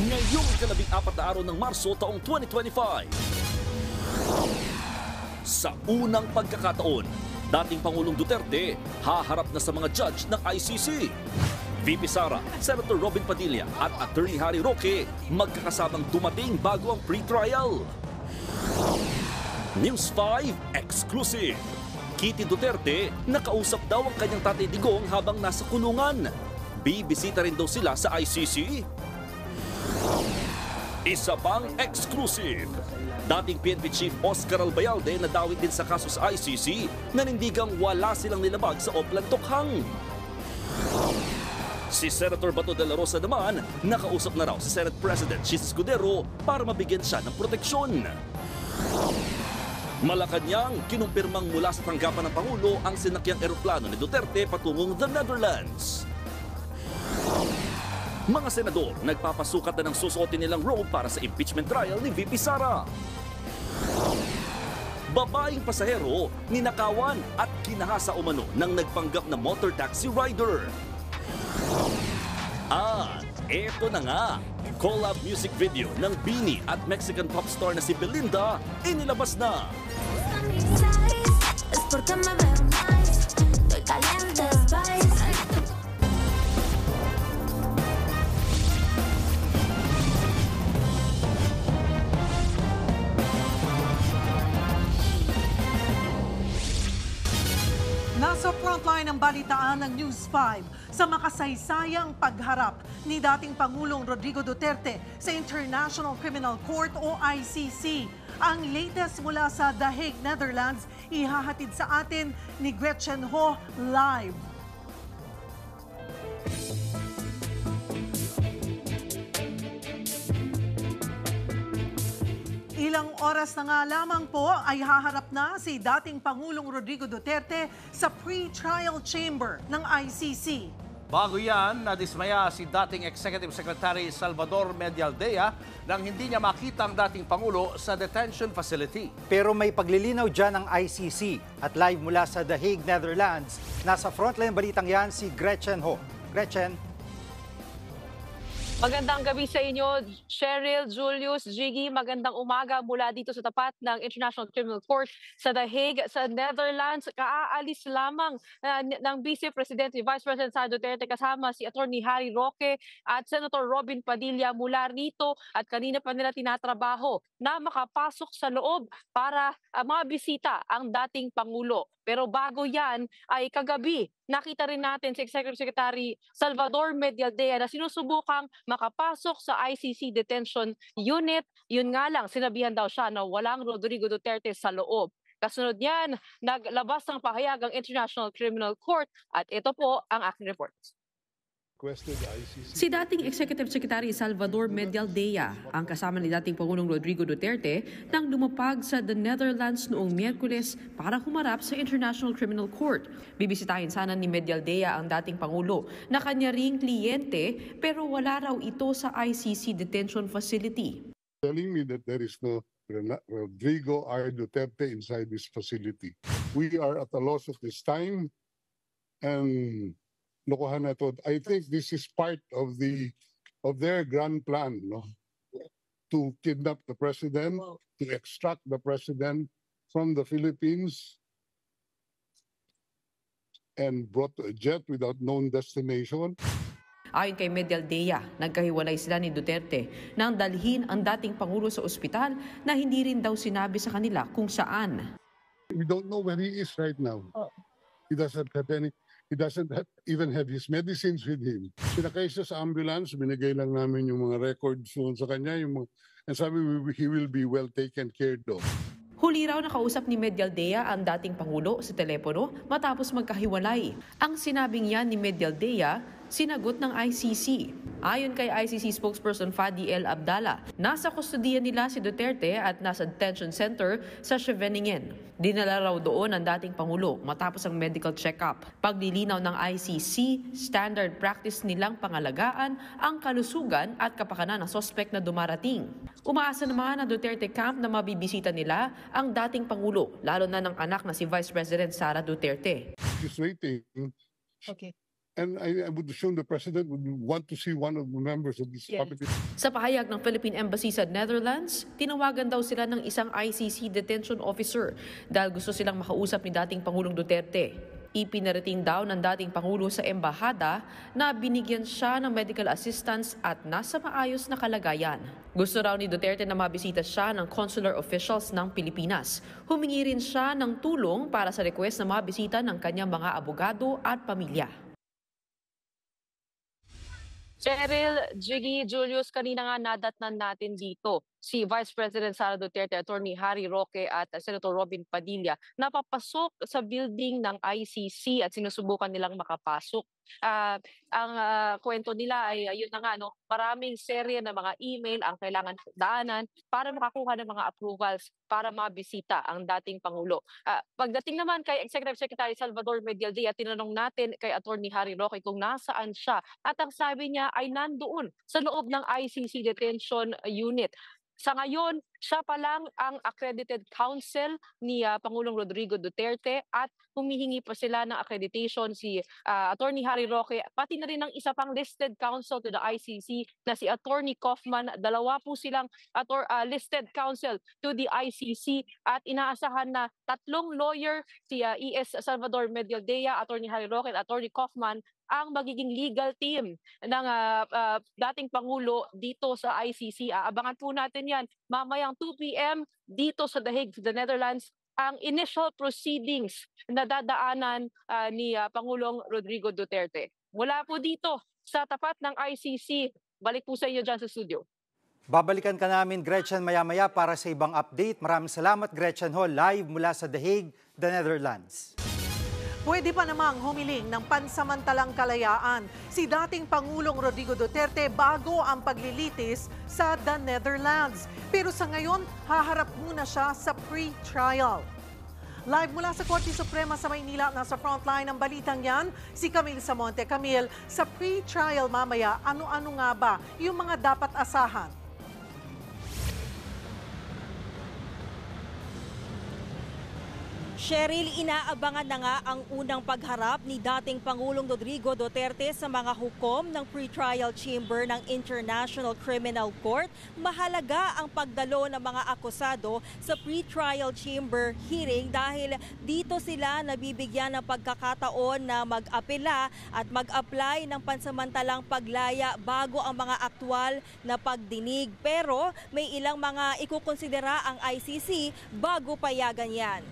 Ngayong ika-14 na araw ng Marso taong 2025. Sa unang pagkakataon, dating Pangulong Duterte haharap na sa mga judge ng ICC. VP Sara, Senator Robin Padilla at Attorney Harry Roque magkakasamang dumating bago ang pre-trial. News 5 Exclusive. Kitty Duterte, nakausap daw ang kanyang tatay Digong habang nasa kulungan. Bibisita rin daw sila sa ICC. Isa pang exclusive. Dating PNP Chief Oscar Albayalde na dawit din sa kaso sa ICC, nanindigang wala silang nilabag sa Oplan Tokhang. Si Senator Bato de la Rosa naman, nakausap na raw si Senate President Chis Escudero para mabigyan siya ng proteksyon. Malacanang, kinumpirmang mula sa tanggapan ng Pangulo ang sinakyang eroplano ni Duterte patungong the Netherlands. Mga senador, nagpapasukat na ng susuotin nilang robe para sa impeachment trial ni VP Sara. Babaeng pasahero, ninakawan at kinahasa umano ng nagpanggap na motor taxi rider. At eto na nga, collab music video ng Beanie at Mexican pop star na si Belinda inilabas na. Nasa frontline ng balitaan ng News 5 sa makasaysayang pagharap ni dating Pangulong Rodrigo Duterte sa International Criminal Court o ICC. Ang latest mula sa The Hague, Netherlands, ihahatid sa atin ni Gretchen Ho live. Ilang oras na nga lamang po ay haharap na si dating Pangulong Rodrigo Duterte sa pre-trial chamber ng ICC. Bago yan, nadismaya si dating Executive Secretary Salvador Medialdea nang hindi niya makita ang dating Pangulo sa detention facility. Pero may paglilinaw dyan ng ICC at live mula sa The Hague, Netherlands. Nasa frontline balitang yan si Gretchen Ho. Gretchen. Magandang gabi sa inyo, Cheryl, Julius, Jiggy. Magandang umaga mula dito sa tapat ng International Criminal Court sa The Hague, sa Netherlands. Kaaalis lamang ng Vice Presidente, Vice President Sara Duterte kasama si Attorney Harry Roque at Senator Robin Padilla mula rito at kanina pa nila tinatrabaho na makapasok sa loob para mabisita ang dating Pangulo. Pero bago yan ay kagabi, nakita rin natin si Executive Secretary Salvador Medialdea na sinusubukang makapasok sa ICC detention unit. Yun nga lang, sinabihan daw siya na walang Rodrigo Duterte sa loob. Kasunod yan, naglabas ng pahayag ang International Criminal Court at ito po ang aking report. Si dating Executive Secretary Salvador Medialdea ang kasama ni dating Pangulong Rodrigo Duterte nang lumapag sa the Netherlands noong Miyerkules para humarap sa International Criminal Court. Bibisitahin sana ni Medialdea ang dating Pangulo na kanya ring kliyente pero wala raw ito sa ICC detention facility. Telling me that there is no Rodrigo R. Duterte inside this facility. We are at a loss of this time and lokohan na to. I think this is part of their grand plan, no? To kidnap the president, to extract the president from the Philippines and brought to a jet without known destination. Ayon kay Medialdea, nagkahiwalay sila ni Duterte nang dalhin ang dating Pangulo sa ospital na hindi rin daw sinabi sa kanila kung saan. We don't know where he is right now. He doesn't even have his medicines with him. Sinakay siya sa ambulance, binigay lang namin yung mga records sa kanya, and sabi he will be well taken care of. Huli raw nakausap ni Medialdea ang dating Pangulo sa telepono matapos magkahiwalay. Ang sinabing yan ni Medialdea, sinagot ng ICC. Ayon kay ICC spokesperson Fadi El Abdallah, nasa kustodiya nila si Duterte at nasa detention center sa Scheveningen. Dinala raw doon ang dating Pangulo matapos ang medical check-up. Paglilinaw ng ICC, standard practice nilang pangalagaan ang kalusugan at kapakanan ng sospek na dumarating. Umaasa naman ang Duterte camp na mabibisita nila ang dating Pangulo, lalo na ng anak na si Vice President Sara Duterte. She's waiting. Okay. And I would assume the president would want to see one of the members of this committee. Sa pahayag ng Philippine Embassy sa Netherlands, tinawagan daw sila ng isang ICC detention officer dahil gusto silang makausap ni dating Pangulong Duterte. Ipinarating daw ng dating Pangulo sa embahada na binigyan siya ng medical assistance at nasa maayos na kalagayan. Gusto raw ni Duterte na mabisita siya ng consular officials ng Pilipinas. Humingi rin siya ng tulong para sa request na mabisita ng kanyang mga abogado at pamilya. Cheryl, Jiggy, Julius, kanina nga nadatnan natin dito si Vice President Sara Duterte, Attorney Harry Roque at Senator Robin Padilla napapasok sa building ng ICC at sinusubukan nilang makapasok. Ang kwento nila ay yun na nga, no, maraming serye ng mga email ang kailangan daanan para makakuha ng mga approvals para mabisita ang dating Pangulo. Pagdating naman kay Executive Secretary Salvador Medialdea, tinanong natin kay Attorney Harry Roque kung nasaan siya at ang sabi niya ay nandoon sa loob ng ICC Detention Unit. Sa ngayon, siya pa lang ang accredited counsel ni Pangulong Rodrigo Duterte at humihingi pa sila ng accreditation si Attorney Harry Roque, pati na rin ng isa pang listed counsel to the ICC na si Attorney Kaufman. Dalawa po silang listed counsel to the ICC at inaasahan na 3 lawyer, si ES Salvador Medialdea, Attorney Harry Roque at Attorney Kaufman ang magiging legal team ng dating Pangulo dito sa ICC. Abangan po natin yan mamayang 2 p.m. dito sa The Hague, the Netherlands, ang initial proceedings na dadaanan ni Pangulong Rodrigo Duterte. Mula po dito sa tapat ng ICC, balik po sa inyo dyan sa studio. Babalikan ka namin, Gretchen, maya-maya para sa ibang update. Maraming salamat, Gretchen Ho, live mula sa The Hague, the Netherlands. Pwede pa namang humiling ng pansamantalang kalayaan si dating Pangulong Rodrigo Duterte bago ang paglilitis sa The Netherlands. Pero sa ngayon, haharap muna siya sa pre-trial. Live mula sa Korte Suprema sa Maynila, nasa frontline ng balitang yan, si Camille Samonte. Camille, sa pre-trial mamaya, ano-ano nga ba yung mga dapat asahan? Cheryl, inaabangan na nga ang unang pagharap ni dating Pangulong Rodrigo Duterte sa mga hukom ng pre-trial chamber ng International Criminal Court. Mahalaga ang pagdalo ng mga akusado sa pre-trial chamber hearing dahil dito sila nabibigyan ng pagkakataon na mag-apela at mag-apply ng pansamantalang paglaya bago ang mga aktwal na pagdinig. Pero may ilang mga ikukonsidera ang ICC bago payagan yan.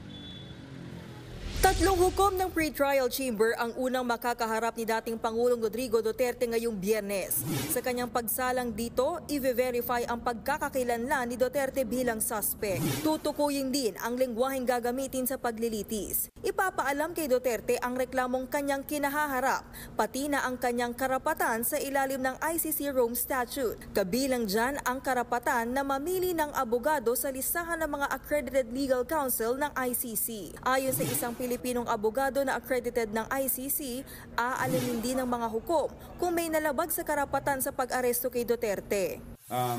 3 hukom ng pre-trial chamber ang unang makakaharap ni dating Pangulong Rodrigo Duterte ngayong Biyernes. Sa kanyang pagsalang dito, i-verify ang pagkakakilanlan ni Duterte bilang suspect. Tutukuyin din ang lengguwaheng gagamitin sa paglilitis. Ipapaalam kay Duterte ang reklamong kanyang kinahaharap, pati na ang kanyang karapatan sa ilalim ng ICC Rome Statute. Kabilang dyan ang karapatan na mamili ng abogado sa listahan ng mga accredited legal counsel ng ICC. Ayon sa isang Pilipinong abogado na accredited ng ICC, aalamin din ng mga hukom kung may nalabag sa karapatan sa pag-aresto kay Duterte.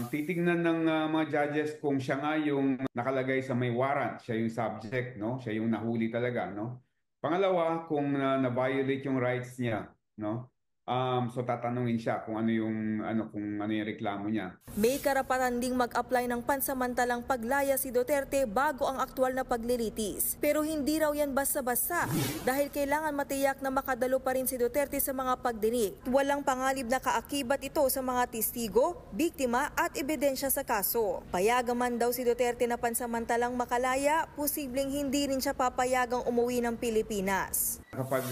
Titignan ng mga judges kung siya nga yung nakalagay sa may warrant, siya yung subject, no? Siya yung nahuli talaga, no? Pangalawa, kung na-violate yung rights niya, no? So tatanungin siya kung ano yung reklamo niya. May karapatan ding mag-apply ng pansamantalang paglaya si Duterte bago ang aktwal na paglilitis. Pero hindi raw yan basta-basta dahil kailangan matiyak na makadalo pa rin si Duterte sa mga pagdinig. Walang pangalib na kaakibat ito sa mga testigo, biktima at ebidensya sa kaso. Payagaman daw si Duterte na pansamantalang makalaya, posibleng hindi rin siya papayagang umuwi ng Pilipinas. Kapag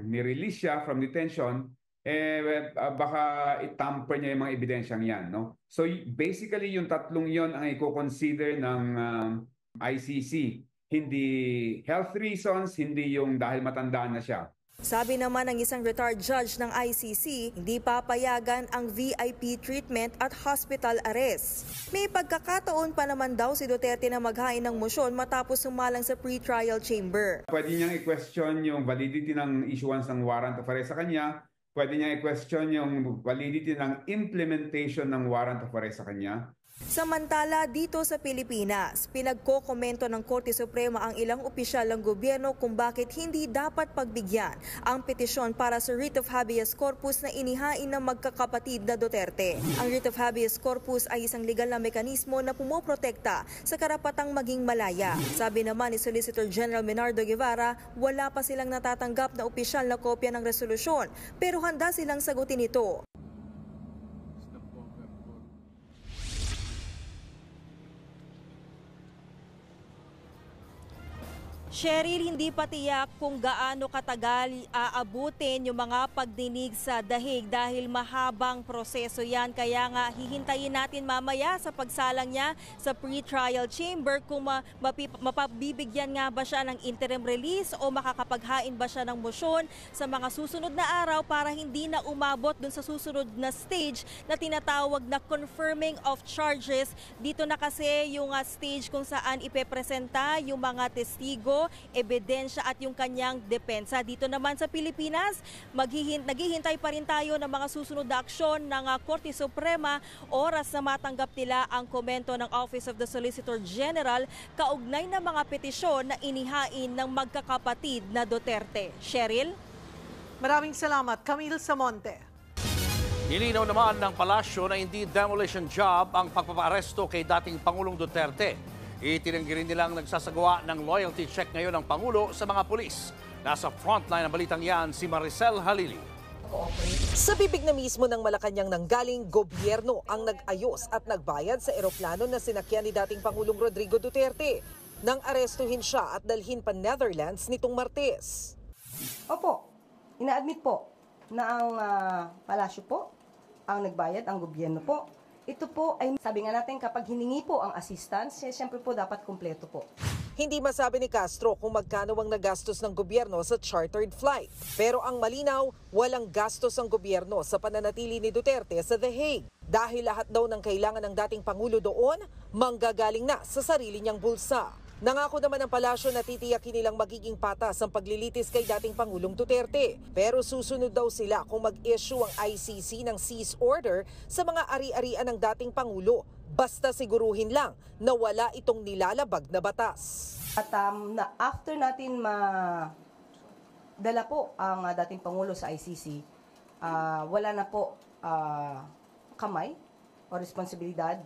nirelease siya from detention, baka itamper niya yung mga ebidensyang yan, no? So basically yung 3 yon ang i-consider ng ICC. Hindi health reasons, hindi yung dahil matanda na siya. Sabi naman ng isang retired judge ng ICC, hindi papayagan ang VIP treatment at hospital arrest. May pagkakataon pa naman daw si Duterte na maghain ng motion matapos sumalang sa pre-trial chamber. Pwede niyang i-question yung validity ng issuance ng warrant of arrest sa kanya. Pwede niyang i-question yung validity ng implementation ng warrant of arrest sa kanya. Samantala, dito sa Pilipinas, pinagkokomento ng Korte Suprema ang ilang opisyal ng gobyerno kung bakit hindi dapat pagbigyan ang petisyon para sa writ of habeas corpus na inihain ng magkakapatid na Duterte. Ang writ of habeas corpus ay isang legal na mekanismo na pumoprotekta sa karapatang maging malaya. Sabi naman ni Solicitor General Menardo Guevara, wala pa silang natatanggap na opisyal na kopya ng resolusyon, pero handa silang sagutin ito. Cheryl, hindi pa tiyak kung gaano katagal aabutin yung mga pagdinig sa dahig dahil mahabang proseso yan. Kaya nga hihintayin natin mamaya sa pagsalang niya sa pre-trial chamber kung mapabibigyan nga ba siya ng interim release o makakapaghain ba siya ng motion sa mga susunod na araw para hindi na umabot dun sa susunod na stage na tinatawag na confirming of charges. Dito na kasi yung stage kung saan ipepresenta yung mga testigo, ebidensya at yung kanyang depensa. Dito naman sa Pilipinas, naghihintay pa rin tayo ng mga susunod na aksyon ng Korte Suprema oras na matanggap nila ang komento ng Office of the Solicitor General kaugnay ng mga petisyon na inihain ng magkakapatid na Duterte. Cheryl? Maraming salamat, Camille Samonte. Nilinaw naman ng palasyo na hindi demolition job ang pagpapaaresto kay dating Pangulong Duterte. Itinanggi rin nilang nagsasagawa ng loyalty check ngayon ng Pangulo sa mga pulis. Nasa frontline ng balitang yan si Maricel Halili. Sa bibig na mismo ng Malacanang nanggaling, gobyerno ang nag-ayos at nagbayad sa eroplano na sinakyan ni dating Pangulong Rodrigo Duterte nang arestuhin siya at dalhin pa Netherlands nitong Martes. Opo, ina-admit po na ang palasyo po ang nagbayad, ang gobyerno po. Ito po ay sabi nga natin kapag hiningi po ang assistance, siyempre po dapat kumpleto po. Hindi masabi ni Castro kung magkano ang nagastos ng gobyerno sa chartered flight. Pero ang malinaw, walang gastos ang gobyerno sa pananatili ni Duterte sa The Hague. Dahil lahat daw ng kailangan ng dating Pangulo doon, manggagaling na sa sarili niyang bulsa. Nangako naman ang palasyo na titiyakin nilang magiging patas ang paglilitis kay dating Pangulong Duterte. Pero susunod daw sila kung mag-issue ang ICC ng cease order sa mga ari-arian ng dating Pangulo. Basta siguruhin lang na wala itong nilalabag na batas. At na after natin dala po ang dating Pangulo sa ICC, wala na po kamay o responsibilidad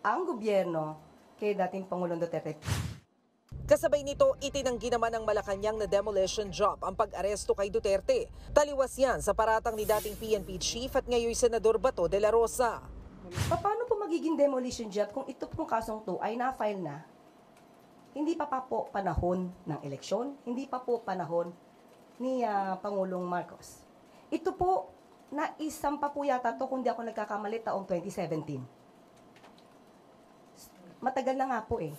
ang gobyerno kay dating Pangulong Duterte. Kasabay nito, itinanggi naman ng Malacanang na demolition job ang pag-aresto kay Duterte. Taliwas yan sa paratang ni dating PNP Chief at ngayon Senador Bato de la Rosa. Paano po magiging demolition job kung ito pong kasong to ay na-file na? Hindi pa po panahon ng eleksyon, hindi pa po panahon ni Pangulong Marcos. Ito po, naisampa po yata to kung di ako nagkakamali taong 2017. Matagal na nga po eh.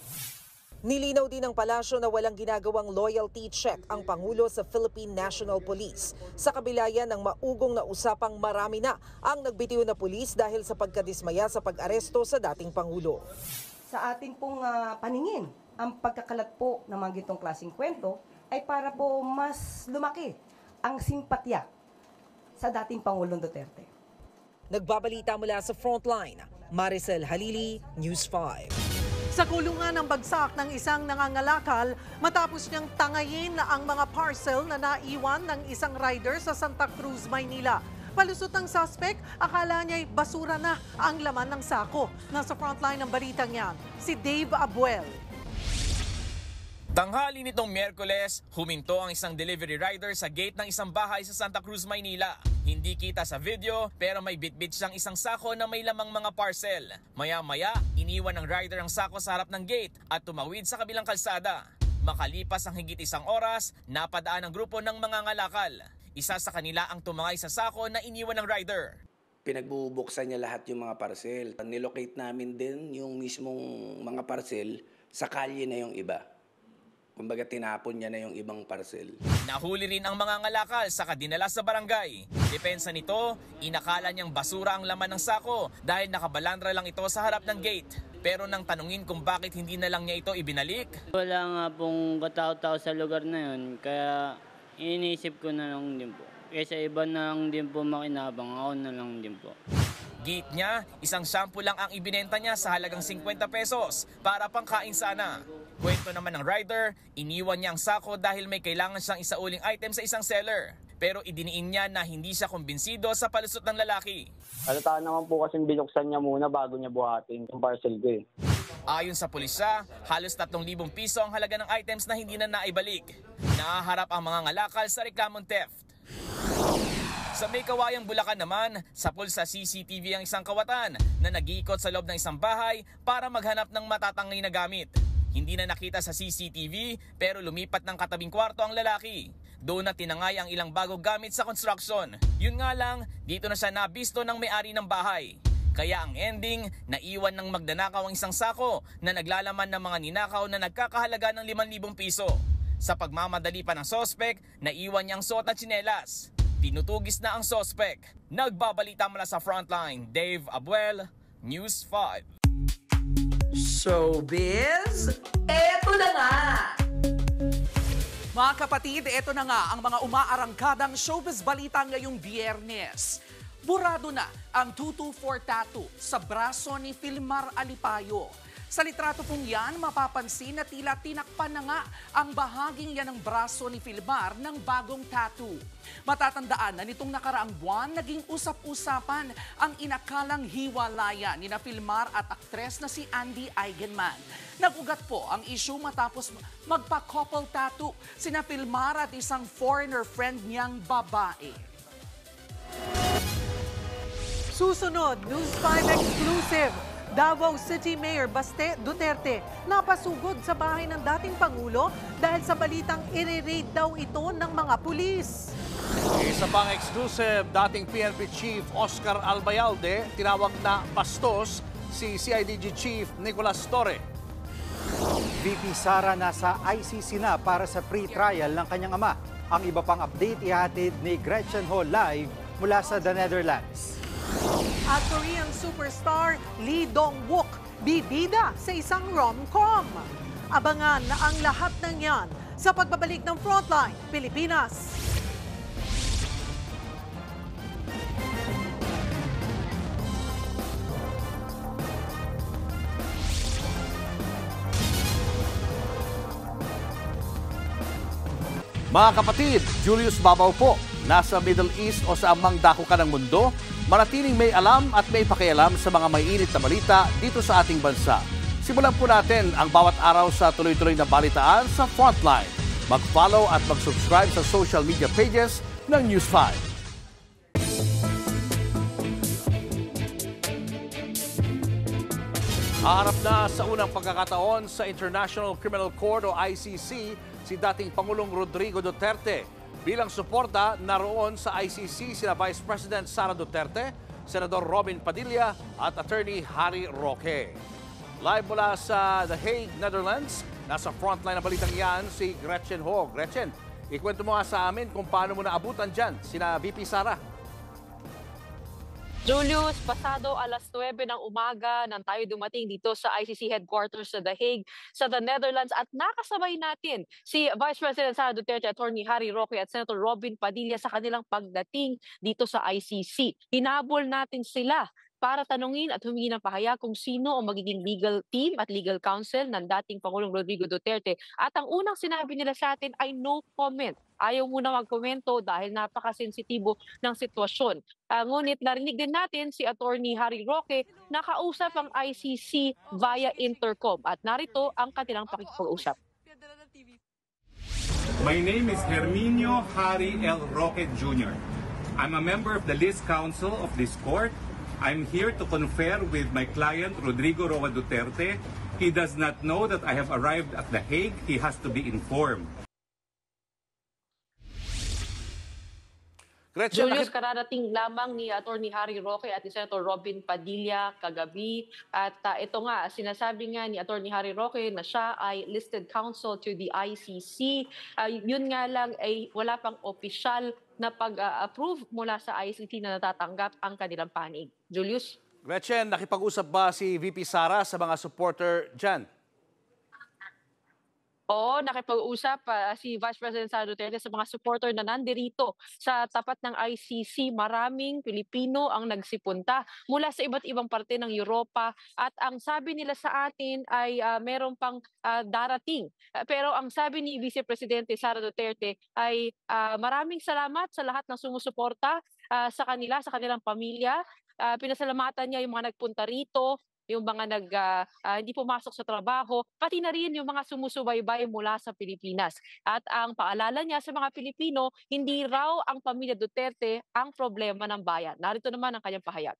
Nilinaw din ng palasyo na walang ginagawang loyalty check ang Pangulo sa Philippine National Police. Sa kabila yan ng maugong na usapang marami na ang nagbitiw na pulis dahil sa pagkadismaya sa pag-aresto sa dating Pangulo. Sa ating pong paningin, ang pagkakalat po ng mga gitong klaseng kwento ay para po mas lumaki ang simpatya sa dating Pangulong Duterte. Nagbabalita mula sa Frontline, Maricel Halili, News 5. Sa kulungan ng bagsak ng isang nangangalakal matapos niyang tangayin ang mga parcel na naiwan ng isang rider sa Santa Cruz, Maynila. Palusot ng suspect, akala niya'y basura na ang laman ng sako. Nasa frontline ng balitang yan, si Dave Abuel. Tanghali nitong Miyerkules, huminto ang isang delivery rider sa gate ng isang bahay sa Santa Cruz, Maynila. Hindi kita sa video pero may bitbit siyang isang sako na may lamang mga parcel. Maya-maya, iniwan ng rider ang sako sa harap ng gate at tumawid sa kabilang kalsada. Makalipas ang higit isang oras, napadaan ang grupo ng mga ngalakal. Isa sa kanila ang tumangay sa sako na iniwan ng rider. Pinagbubuksan niya lahat yung mga parcel. Nilocate namin din yung mismong mga parcel sa kalye na yung iba. Kumbaga tinapon niya na yung ibang parcel. Nahuli rin ang mga ngalakal saka dinala sa barangay. Depensa nito, inakala niyang basura ang laman ng sako dahil nakabalandra lang ito sa harap ng gate. Pero nang tanungin kung bakit hindi na lang niya ito ibinalik, wala nga pong katao-tao sa lugar na yun, kaya iniisip ko na lang din po. Kaysa iba na lang din po makinabang, ako na lang din po. Gate niya, isang shampoo lang ang ibinenta niya sa halagang 50 pesos para pangkain sana. Kwento naman ng rider, iniwan niya ang sako dahil may kailangan siyang isauling item sa isang seller. Pero idiniin niya na hindi siya kumbinsido sa palusot ng lalaki. Halata naman po kasi binuksan niya muna bago niya buhatin yung parcel ko eh. Ayon sa pulisya, halos 3,000 piso ang halaga ng items na hindi na naibalik. Nahaharap ang mga ngalakal sa reklamong theft. Sa may kawayang Bulacan naman, sapul sa CCTV ang isang kawatan na nag-iikot sa loob ng isang bahay para maghanap ng matatangay na gamit. Hindi na nakita sa CCTV pero lumipat ng katabing kwarto ang lalaki. Doon na tinangay ang ilang bagong gamit sa construction. Yun nga lang, dito na siya nabisto ng may-ari ng bahay. Kaya ang ending, naiwan ng magnanakaw ang isang sako na naglalaman ng mga ninakaw na nagkakahalaga ng 5,000 piso. Sa pagmamadali pa ng sospek, naiwan niyang suot na tsinelas. Tinutugis na ang sospek. Nagbabalita mula sa Frontline, Dave Abuel, News 5. Showbiz, eto na nga! Mga kapatid, eto na nga ang mga umaarangkadang showbiz balita ngayong Biyernes. Burado na ang 224 tattoo sa braso ni Filmar Alipayo. Sa litrato pong yan, mapapansin na tila tinakpan na nga ang bahaging yan ng braso ni Filmar ng bagong tattoo. Matatandaan na nitong nakaraang buwan, naging usap-usapan ang inakalang hiwalayan ni na Filmar at aktres na si Andy Eigenman. Nag-ugat po ang issue matapos magpa-couple tattoo sina Filmar at isang foreigner friend niyang babae. Susunod, News 5 exclusive. Davao City Mayor Baste Duterte napasugod sa bahay ng dating Pangulo dahil sa balitang i-raid daw ito ng mga pulis. Isa pang exclusive, dating PNP Chief Oscar Albayalde, tinawag na bastos si CIDG Chief Nicolas Torre. VP Sara nasa ICC na para sa pre-trial ng kanyang ama. Ang iba pang update ihatid ni Gretchen Ho live mula sa The Netherlands. At Korean superstar Lee Dong-wook bibida sa isang rom-com. Abangan na ang lahat ng yan sa pagbabalik ng Frontline Pilipinas. Mga kapatid, Julius Babaw po. Nasa Middle East o sa amang dako ka ng mundo, manatiling may alam at may pakialam sa mga may init na balita dito sa ating bansa. Simulan po natin ang bawat araw sa tuloy-tuloy na balitaan sa Frontline. Mag-follow at mag-subscribe sa social media pages ng News 5. Haharap na sa unang pagkakataon sa International Criminal Court o ICC si dating Pangulong Rodrigo Duterte. Bilang suporta, naroon sa ICC sina Vice President Sara Duterte, Senador Robin Padilla at Attorney Harry Roque. Live mula sa The Hague, Netherlands, nasa frontline ng balitang yan si Gretchen Ho. Gretchen, ikwento mo nga sa amin kung paano mo naabutan dyan sina VP Sara. Julius, pasado alas 9 ng umaga nang tayo dumating dito sa ICC headquarters sa The Hague, sa The Netherlands at nakasabay natin si Vice President Sara Duterte, Attorney Harry Roque at Senator Robin Padilla sa kanilang pagdating dito sa ICC. Hinabol natin sila para tanungin at humingi ng pahayag kung sino ang magiging legal team at legal counsel ng dating Pangulong Rodrigo Duterte. At ang unang sinabi nila sa atin ay no comment. Ayaw muna magkomento dahil napakasensitibo ng sitwasyon. Ngunit narinig din natin si Attorney Harry Roque na kausap ang ICC via intercom. At narito ang kanilang pakikipag-usap. My name is Herminio Harry L. Roque Jr. I'm a member of the List Council of this court. I'm here to confer with my client, Rodrigo Roa Duterte. He does not know that I have arrived at The Hague. He has to be informed. Julius, kararating lamang ni Attorney Harry Roque at ni Senator Robin Padilla kagabi. At ito nga, sinasabi nga ni Attorney Harry Roque na siya ay listed counsel to the ICC. Yun nga lang ay wala pang opisyal na pag-approve mula sa ICC na natatanggap ang kanilang panig. Julius? Gretchen, nakipag-usap ba si VP Sara sa mga supporter dyan? Oo, nakipag-usap si Vice President Sara Duterte sa mga supporter na nandirito sa tapat ng ICC. Maraming Pilipino ang nagsipunta mula sa iba't ibang parte ng Europa at ang sabi nila sa atin ay meron pang darating. Pero ang sabi ni Vice Presidente Sara Duterte ay maraming salamat sa lahat ng sumusuporta sa kanila, sa kanilang pamilya. Pinasalamatan niya yung mga nagpunta rito, yung mga hindi pumasok sa trabaho, pati na rin yung mga sumusubaybay mula sa Pilipinas. At ang paalala niya sa mga Pilipino, hindi raw ang pamilya Duterte ang problema ng bayan. Narito naman ang kanyang pahayag.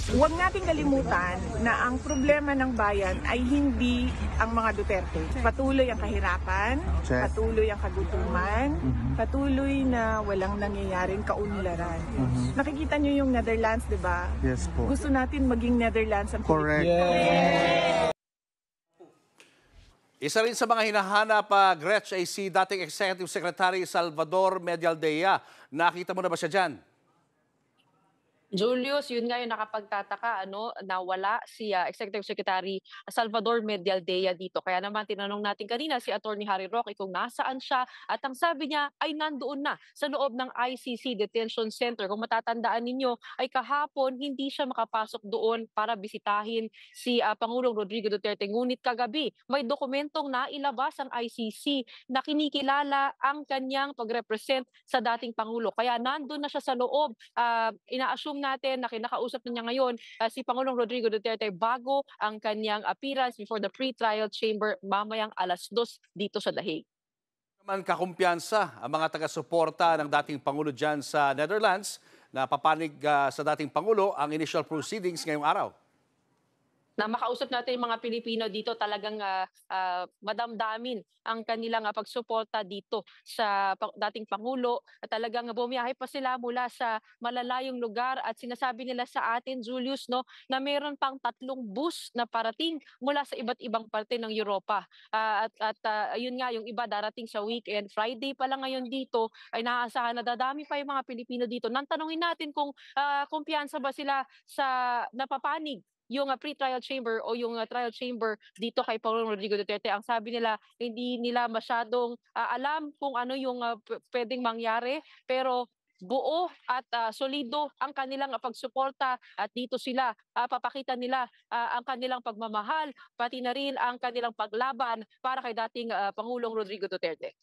Huwag nating kalimutan na ang problema ng bayan ay hindi ang mga Duterte. Patuloy ang kahirapan, patuloy ang kagutuman, patuloy na walang nangyayaring kaunlaran. Nakikita niyo yung Netherlands, di ba? Yes po. Gusto natin maging Netherlands ang Correct. Pilipinas. Isa rin sa mga hinahanap, Gretch, ay si dating Executive Secretary Salvador Medialdea. Nakita mo na ba siya dyan? Julius, yun nga yung nakapagtataka, na wala si Executive Secretary Salvador Medialdea dito. Kaya naman tinanong natin kanina si Attorney Harry Roque kung nasaan siya at ang sabi niya ay nandoon na sa loob ng ICC Detention Center. Kung matatandaan ninyo ay kahapon hindi siya makapasok doon para bisitahin si Pangulong Rodrigo Duterte. Ngunit kagabi may dokumentong nailabas ang ICC na kinikilala ang kanyang pag-represent sa dating Pangulo. Kaya nandun na siya sa loob. Ina-assume natin na kinakausap na niya ngayon si Pangulong Rodrigo Duterte bago ang kanyang appearance before the pre-trial chamber mamayang 2:00 dito sa The Hague. Naman kakumpiyansa ang mga taga-suporta ng dating Pangulo dyan sa Netherlands na papanig sa dating Pangulo ang initial proceedings ngayong araw. Na makausap natin yung mga Pilipino dito, talagang madamdamin ang kanilang pagsuporta dito sa dating Pangulo. At talagang bumiyahe pa sila mula sa malalayong lugar at sinasabi nila sa atin, Julius, na meron pang 3 bus na parating mula sa iba't ibang parte ng Europa. Yun nga, yung iba darating sa weekend. Friday pa lang ngayon dito ay naaasahan na dadami pa yung mga Pilipino dito. Nang tanungin natin kung kumpiyansa ba sila sa napapanig yung pre-trial chamber o yung trial chamber dito kay Pangulong Rodrigo Duterte. Ang sabi nila, hindi nila masyadong alam kung ano yung pwedeng mangyari, pero buo at solido ang kanilang pagsuporta at dito sila papakita nila ang kanilang pagmamahal, pati na rin ang kanilang paglaban para kay dating Pangulong Rodrigo Duterte.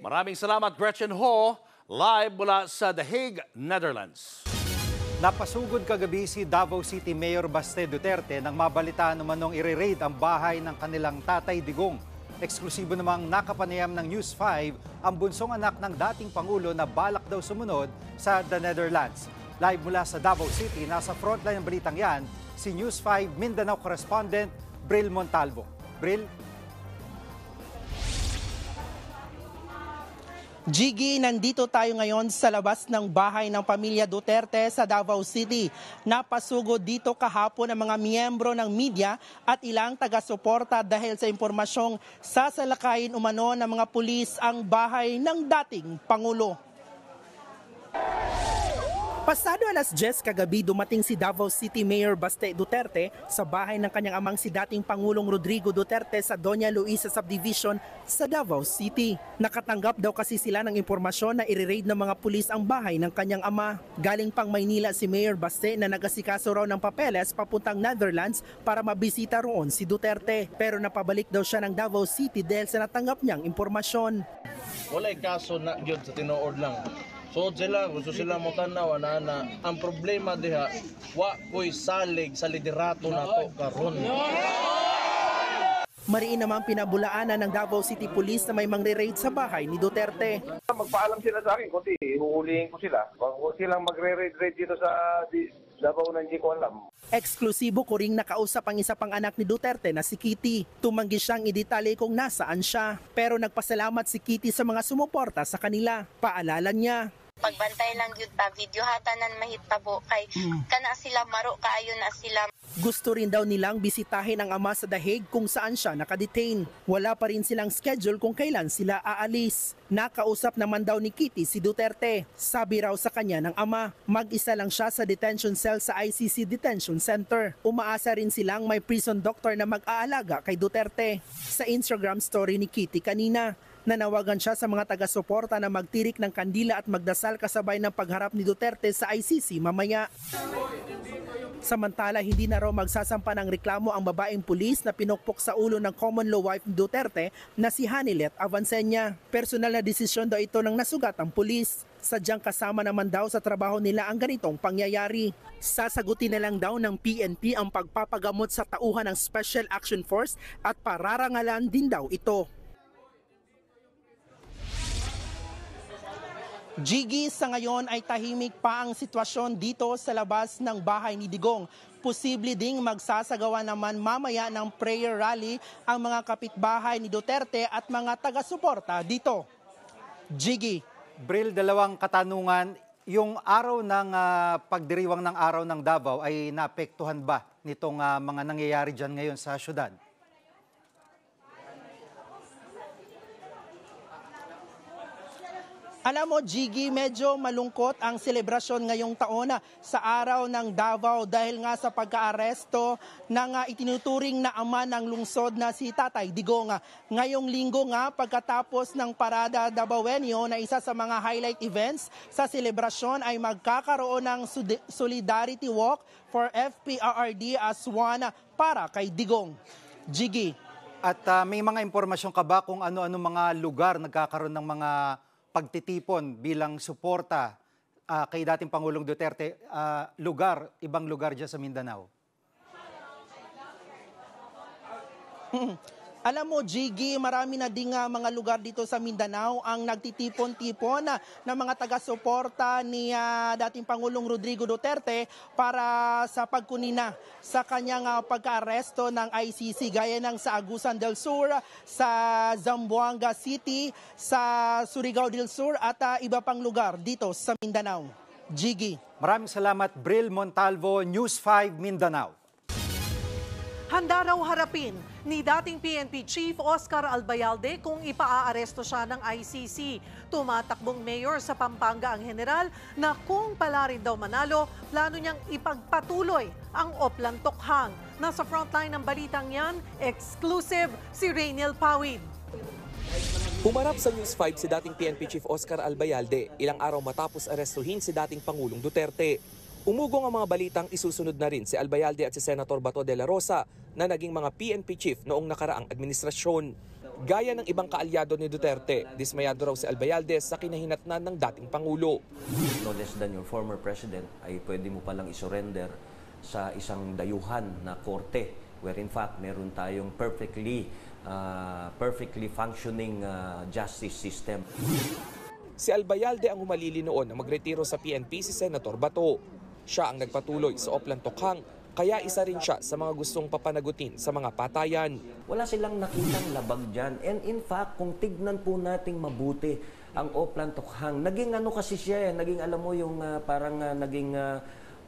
Maraming salamat, Gretchen Ho, live mula sa The Hague, Netherlands. Napasugod kagabi si Davao City Mayor Baste Duterte nang mabalitaan namanong i-raid ang bahay ng kanilang tatay Digong. Eksklusibo namang nakapanayam ng News 5 ang bunsong anak ng dating Pangulo na balak daw sumunod sa The Netherlands. Live mula sa Davao City, nasa frontline ng balitang yan, si News 5 Mindanao correspondent Bril Montalvo. Bril? Jiggy, nandito tayo ngayon sa labas ng bahay ng pamilya Duterte sa Davao City. Napasugod dito kahapon ang mga miyembro ng media at ilang taga-suporta dahil sa impormasyong sasalakayin umano ng mga pulis ang bahay ng dating Pangulo. Pasado 10:00 kagabi dumating si Davao City Mayor Baste Duterte sa bahay ng kanyang amang si dating Pangulong Rodrigo Duterte sa Doña Luisa Subdivision sa Davao City. Nakatanggap daw kasi sila ng impormasyon na i-raid ng mga pulis ang bahay ng kanyang ama. Galing pang Maynila si Mayor Baste na nagasikaso raw ng papeles papuntang Netherlands para mabisita roon si Duterte. Pero napabalik daw siya ng Davao City dahil sa natanggap niyang impormasyon. Walay kaso na yun sa tinuod lang. So sila, gusto sila mo tanaw na ang problema diha, wa ko'y salig sa liderato na to karon. Mariin naman pinabulaanan ng Davao City Police na may mangre-raid sa bahay ni Duterte. Magpaalam sila sa akin, kundi huhulihin ko sila. Huwag silang magre-raid dito sa Davao na hindi ko alam. Eksklusibo ko ring nakausap ang isa pang anak ni Duterte na si Kitty. Tumanggi siyang idetalye kung nasaan siya. Pero nagpasalamat si Kitty sa mga sumuporta sa kanila. Paalala niya. pagbantay lang gyud ta, video hatanan mahitabo kay kana sila maro kaayo na sila. Gusto rin daw nilang bisitahin ang ama sa The Hague kung saan siya nakadetain. Wala pa rin silang schedule kung kailan sila aalis. Nakausap naman daw ni Kitty si Duterte. Sabi raw sa kanya ng ama, mag-isa lang siya sa detention cell sa ICC Detention Center. Umaasa rin silang may prison doctor na mag-aalaga kay Duterte. Sa Instagram story ni Kitty kanina, nanawagan siya sa mga taga-suporta na magtirik ng kandila at magdasal kasabay ng pagharap ni Duterte sa ICC mamaya. Samantala, hindi na raw magsasampa ng reklamo ang babaeng pulis na pinukpok sa ulo ng common law wife ni Duterte na si Hanilet Avancenia. Personal na desisyon daw ito ng nasugatang pulis. Sadyang kasama naman daw sa trabaho nila ang ganitong pangyayari. Sasagutin na lang daw ng PNP ang pagpapagamot sa tauhan ng Special Action Force at pararangalan din daw ito. Jiggy, sa ngayon ay tahimik pa ang sitwasyon dito sa labas ng bahay ni Digong. Posible ding magsasagawa naman mamaya ng prayer rally ang mga kapitbahay ni Duterte at mga taga-suporta dito. Jiggy. Bril, dalawang katanungan. Yung araw ng pagdiriwang ng araw ng Davao ay naapektuhan ba nitong mga nangyayari dyan ngayon sa syudad? Alam mo, Jiggy, medyo malungkot ang selebrasyon ngayong taon sa araw ng Davao dahil nga sa pagka-aresto ng itinuturing na ama ng lungsod na si Tatay Digong. Ngayong linggo nga, pagkatapos ng Parada Davaoenyo na isa sa mga highlight events sa selebrasyon ay magkakaroon ng Solidarity Walk for FPRRD as one para kay Digong. Jiggy. At may mga impormasyon ka ba kung ano-ano mga lugar nagkakaroon ng mga pagtitipon bilang suporta kay dating Pangulong Duterte, ibang lugar dyan sa Mindanao? Alam mo, Jiggy, marami na ding mga lugar dito sa Mindanao ang nagtitipon-tipon na mga taga-suporta ni dating Pangulong Rodrigo Duterte para sa pagkunina sa kanyang pagka-aresto ng ICC gaya ng sa Agusan del Sur, sa Zamboanga City, sa Surigao del Sur at iba pang lugar dito sa Mindanao. Jiggy. Maraming salamat, Bril Montalvo, News 5 Mindanao. Handa raw harapin ni dating PNP Chief Oscar Albayalde kung ipaaaresto siya ng ICC. Tumatakbong mayor sa Pampanga ang general na kung pala rin daw manalo, plano niyang ipagpatuloy ang Oplan Tokhang. Nasa frontline ng balitang yan, exclusive si Rainiel Pawid. Humarap sa News 5 si dating PNP Chief Oscar Albayalde ilang araw matapos arestuhin si dating Pangulong Duterte. Umugong ang mga balitang isusunod na rin si Albayalde at si Senator Bato de la Rosa na naging mga PNP chief noong nakaraang administrasyon. Gaya ng ibang kaalyado ni Duterte, dismayado raw si Albayalde sa kinahinatnan ng dating Pangulo. No less than your former president ay pwede mo palang isurrender sa isang dayuhan na korte where in fact meron tayong perfectly functioning justice system. Si Albayalde ang humalili noon na magretiro sa PNP si Senator Bato. Siya ang nagpatuloy sa Oplan Tokhang, kaya isa rin siya sa mga gustong papanagutin sa mga patayan. Wala silang nakitang labag dyan. And in fact, kung tignan po nating mabuti ang Oplan Tokhang, naging ano kasi siya, naging alam mo yung naging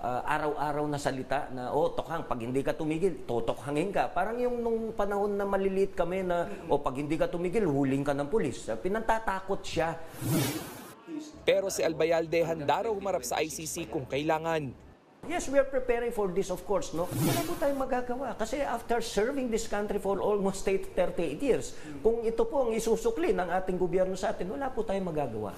araw-araw na salita na, Tokhang, pag hindi ka tumigil, totokhangin ka. Parang yung nung panahon na maliliit kami na, pag hindi ka tumigil, huling ka ng pulis. Pinantatakot siya. Pero si Albayalde handa raw humarap sa ICC kung kailangan. Yes, we are preparing for this, of course, no? Wala po tayong magagawa. Kasi after serving this country for almost 38 years, kung ito po ang isusukli ng ating gobyerno sa atin, wala po tayong magagawa.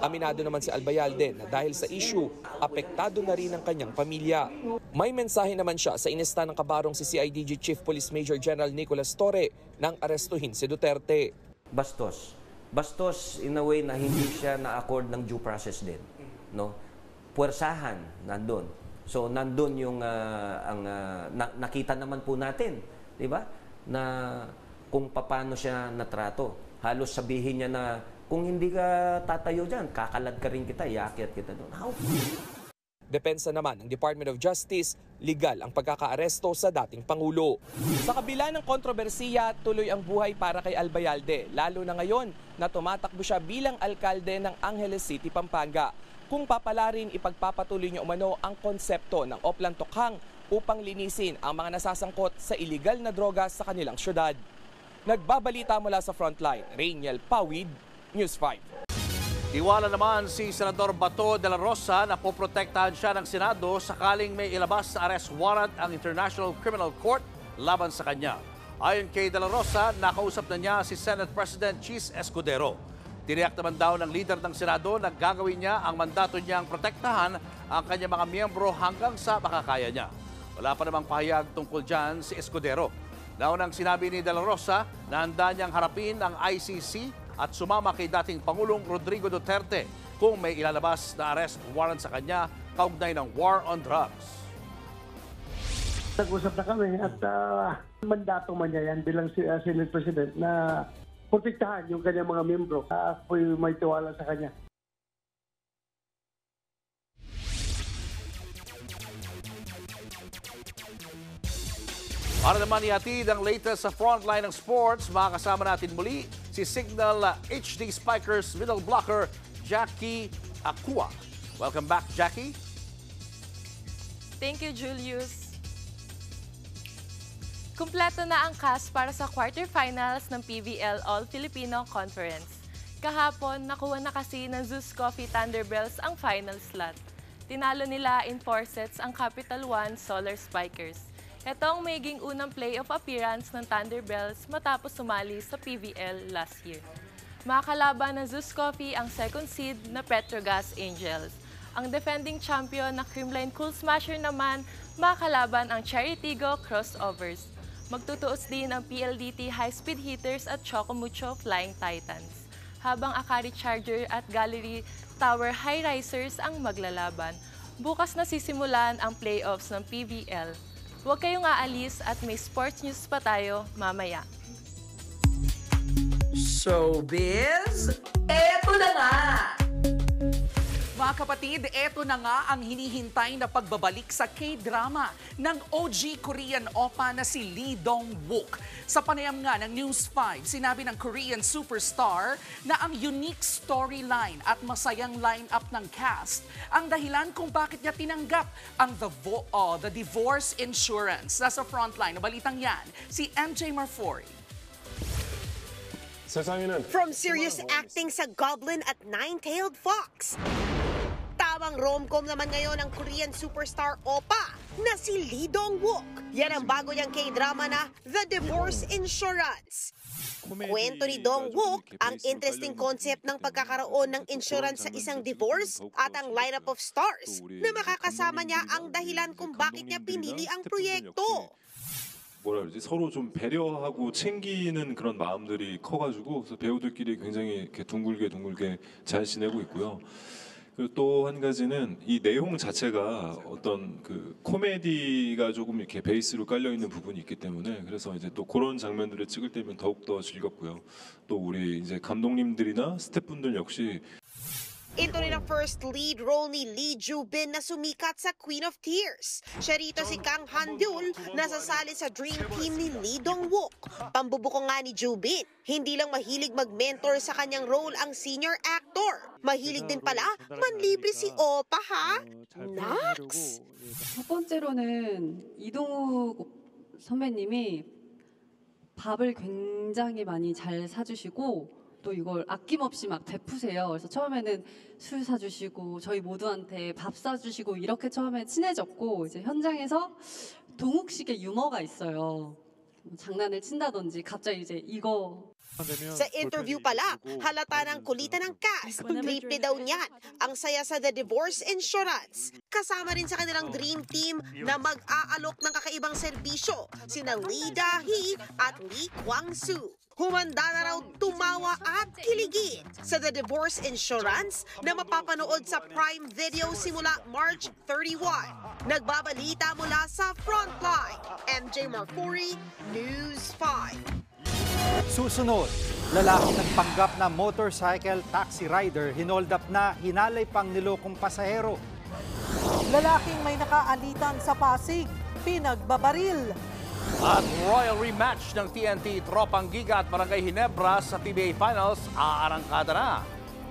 Aminado naman si Albayalde na dahil sa issue, apektado na rin ang kanyang pamilya. May mensahe naman siya sa inista ng kabarong si CIDG Chief Police Major General Nicolas Torre nang arestuhin si Duterte. Bastos in a way na hindi siya na-accord ng due process din, no? Puwersahan nandun. So nandun yung nakita naman po natin, 'di ba? Na kung paano siya natrato. Halos sabihin niya na kung hindi ka tatayo diyan, kakalad ka rin kita, iakyat kita doon. How? Depensa naman ng Department of Justice, legal ang pagkakaaresto sa dating Pangulo. Sa kabila ng kontrobersiya, tuloy ang buhay para kay Albayalde, lalo na ngayon na tumatakbo siya bilang alkalde ng Angeles City, Pampanga. Kung papalarin, ipagpapatuloy niya umano ang konsepto ng Oplan Tokhang upang linisin ang mga nasasangkot sa iligal na droga sa kanilang syudad. Nagbabalita mula sa Frontline, Rainiel Pawid, News 5. Tiwala naman si Senador Bato de la Rosa na poprotektahan siya ng Senado sakaling may ilabas na arrest warrant ang International Criminal Court laban sa kanya. Ayon kay de la Rosa, nakausap na niya si Senate President Chis Escudero. Tiniyak naman daw ng leader ng Senado na gagawin niya ang mandato niyang protektahan ang kanyang mga miyembro hanggang sa makakaya niya. Wala pa namang pahayag tungkol dyan si Escudero. Naunang sinabi ni de la Rosa na handa niyang harapin ang ICC at sumama kay dating Pangulong Rodrigo Duterte kung may ilalabas na arrest warrant sa kanya kaugnay ng war on drugs. Nag-usap na kami at mandato man niya yan bilang Senate President na protektahan yung kanyang mga miyembro. Ako'y may tiwala sa kanya. Para naman ihatid ang latest sa frontline ng sports, makakasama natin muli si Signal HD Spikers middle blocker Jackie Acua. Welcome back, Jackie. Thank you, Julius. Kumpleto na ang cast para sa quarterfinals ng PVL All-Filipino Conference. Kahapon, nakuha na kasi ng Zeus Coffee Thunderbells ang final slot. Tinalo nila in 4 sets ang Capital One Solar Spikers. Ito ang maging unang playoff appearance ng Thunderbells matapos sumali sa PVL last year. Makakalaban ng Zeus Coffee ang second seed na Petrogas Angels. Ang defending champion na Creamline Cool Smasher naman, makakalaban ang Cherry Tigo Crossovers. Magtutuos din ang PLDT High Speed Hitters at Chocomucho Flying Titans. Habang Akari Charger at Gallery Tower High Risers ang maglalaban. Bukas na sisimulan ang playoffs ng PVL. Huwag kayong aalis at may sports news pa tayo mamaya. Showbiz, eto na nga! Mga kapatid, eto na nga ang hinihintay na pagbabalik sa K-drama ng OG Korean Oppa na si Lee Dong-wook. Sa panayam nga ng News 5, sinabi ng Korean superstar na ang unique storyline at masayang lineup ng cast ang dahilan kung bakit niya tinanggap ang the divorce insurance. Nasa frontline, balitang yan, si MJ Marfori. From serious acting sa Goblin at Nine-Tailed Fox, tamang rom-com naman ngayon ang Korean superstar Oppa na si Lee Dong-wook. Yan ang bago niyang K-drama na The Divorce Insurance. Kwento ni Dong-wook ang interesting concept ng pagkakaroon ng insurance sa isang divorce at ang lineup of stars na makakasama niya ang dahilan kung bakit niya pinili ang proyekto. 뭐라 그러지? 서로 좀 배려하고 챙기는 그런 마음들이 커가지고 그래서 배우들끼리 굉장히 이렇게 둥글게 잘 지내고 있고요. 그리고 또 한 가지는 이 내용 자체가 어떤 그 코미디가 조금 이렇게 베이스로 깔려 있는 부분이 있기 때문에 그래서 이제 또 그런 장면들을 찍을 때면 더욱 더 즐겁고요. 또 우리 이제 감독님들이나 스태프분들 역시 Ito rin ang first lead role ni Lee Joo-bin na sumikat sa Queen of Tears. Siya rito si Kang Han-dul na sasali sa dream team ni Lee Dong-wook. Pambubuko nga ni Joo-bin, hindi lang mahilig mag-mentor sa kanyang role ang senior actor. Mahilig din pala manlibre si Oppa, ha? Nax! 첫 번째로는 이동욱 선배님이 밥을 굉장히 많이 잘 사주시고 또 이걸 아낌없이 막 베푸세요. 그래서 처음에는 술 사주시고 저희 모두한테 밥 사주시고 이렇게 처음에 친해졌고 이제 현장에서 동욱식의 유머가 있어요. 장난을 친다든지 갑자기 이제 이거 Sa interview pala, halata ng kulitan ng cast. Creepy daw niyan ang saya sa The Divorce Insurance. Kasama rin sa kanilang dream team na mag-aalok ng kakaibang serbisyo, sina Lee Da-hee at Lee Kwang-soo. Humanda na raw tumawa at kiligin sa The Divorce Insurance na mapapanood sa Prime Video simula March 31. Nagbabalita mula sa Frontline, MJ Marfori, News 5. Susunod, lalaking nagpanggap na motorcycle taxi rider, hinold up na hinalay pang nilokong pasahero. Lalaking may nakaalitan sa Pasig, pinagbabaril. At royal rematch ng TNT Tropang Giga at Barangay Ginebra sa PBA Finals aarangkada na.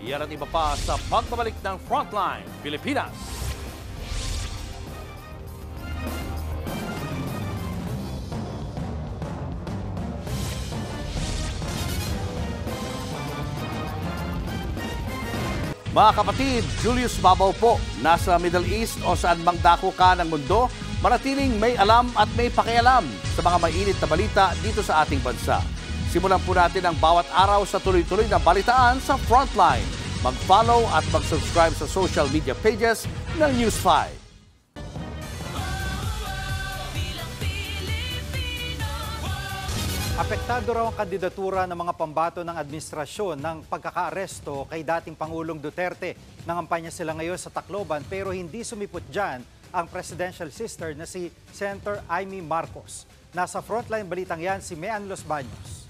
Iyan at iba pa sa pagbabalik ng Frontline Pilipinas. Mga kapatid, Julius Babaw po, nasa Middle East o saan mang dako ka ng mundo, manatiling may alam at may pakialam sa mga mainit na balita dito sa ating bansa. Simulan po natin ang bawat araw sa tuloy-tuloy na balitaan sa Frontline. Mag-follow at mag-subscribe sa social media pages ng News 5. Apektado raw ang kandidatura ng mga pambato ng administrasyon ng pagkakaaresto kay dating Pangulong Duterte. Nangampanya sila ngayon sa Tacloban pero hindi sumipot dyan ang presidential sister na si Senator Amy Marcos. Nasa Frontline balitang yan si Mean Los Baños.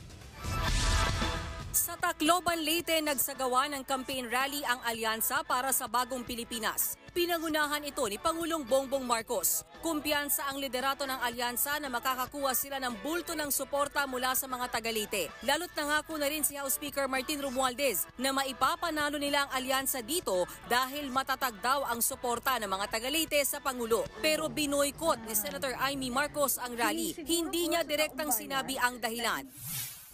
Sa Tacloban, Leyte, nagsagawa ng campaign rally ang Alyansa para sa Bagong Pilipinas. Pinangunahan ito ni Pangulong Bongbong Marcos. Kumpiyansa ang liderato ng alyansa na makakakuha sila ng bulto ng suporta mula sa mga taga-Leyte. Lalo't nangako na rin si House Speaker Martin Romualdez na maipapanalo nila ang alyansa dito dahil matatag daw ang suporta ng mga taga-Leyte sa Pangulo. Pero binoykot ni Senator Amy Marcos ang rally. Hindi niya direktang sinabi ang dahilan.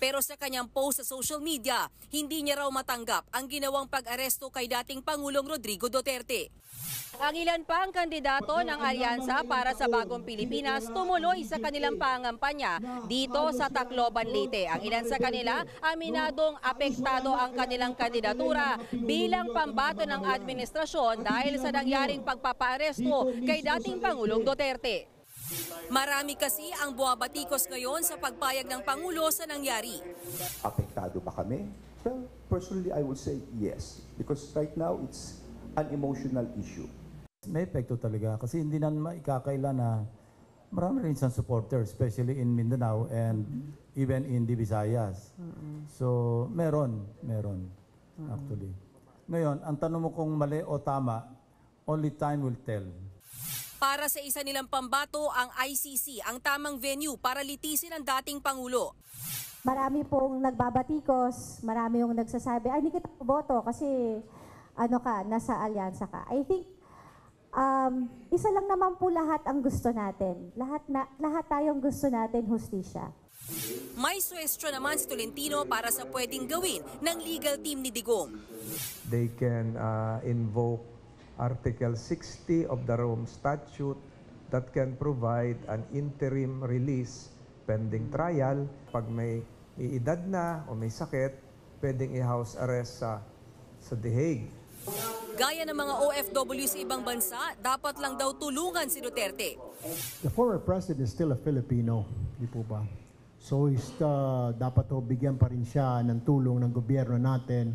Pero sa kanyang post sa social media, hindi niya raw matanggap ang ginawang pag-aresto kay dating Pangulong Rodrigo Duterte. Ang ilan pa ang kandidato ng Alyansa para sa Bagong Pilipinas tumuloy sa kanilang pangampanya dito sa Tacloban, Leyte. Ang ilan sa kanila, aminadong apektado ang kanilang kandidatura bilang pambato ng administrasyon dahil sa nangyaring pagpapaaresto kay dating Pangulong Duterte. Marami kasi ang buwabatikos ngayon sa pagpayag ng Pangulo sa nangyari. Apektado ba kami? Well, personally, I would say yes. Because right now, it's an emotional issue. May epekto talaga kasi hindi na maikakaila na marami rin siyang supporters, especially in Mindanao and even in the Visayas. So, meron actually. Ngayon, ang tanong mo kung mali o tama, only time will tell. Para sa isa nilang pambato, ang ICC ang tamang venue para litisin ang dating Pangulo. Marami pong nagbabatikos, marami yung nagsasabi, ay hindi kita boto kasi nasa alyansa ka. I think isa lang naman po lahat ang gusto natin. Lahat tayong gusto natin hustisya. May suwestro naman si Tolentino para sa pwedeng gawin ng legal team ni Digong. They can invoke Article 60 of the Rome Statute that can provide an interim release pending trial. Pag may iedad na o may sakit, pwedeng i-house arrest sa The Hague. Gaya ng mga OFW sa ibang bansa, dapat lang daw tulungan si Duterte. The former president is still a Filipino, di po ba? So dapat bigyan pa rin siya ng tulong ng gobyerno natin.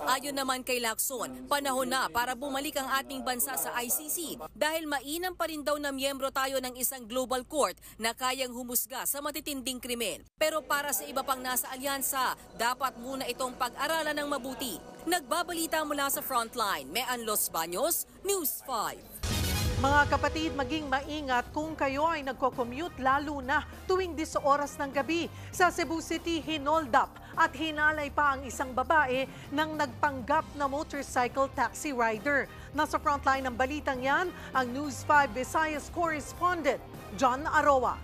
Ayon naman kay Lacson, panahon na para bumalik ang ating bansa sa ICC dahil mainam pa rin daw na miyembro tayo ng isang global court na kayang humusga sa matitinding krimen. Pero para sa iba pang nasa alyansa, dapat muna itong pag-aralan ng mabuti. Nagbabalita mula sa Frontline, Mean Los Baños, News 5. Mga kapatid, maging maingat kung kayo ay nagko-commute lalo na tuwing 10 oras ng gabi. Sa Cebu City, hinold up at hinalay pa ang isang babae nang nagpanggap na motorcycle taxi rider. Nasa frontline ng balitang yan, ang News 5 Visayas correspondent, John Aroa.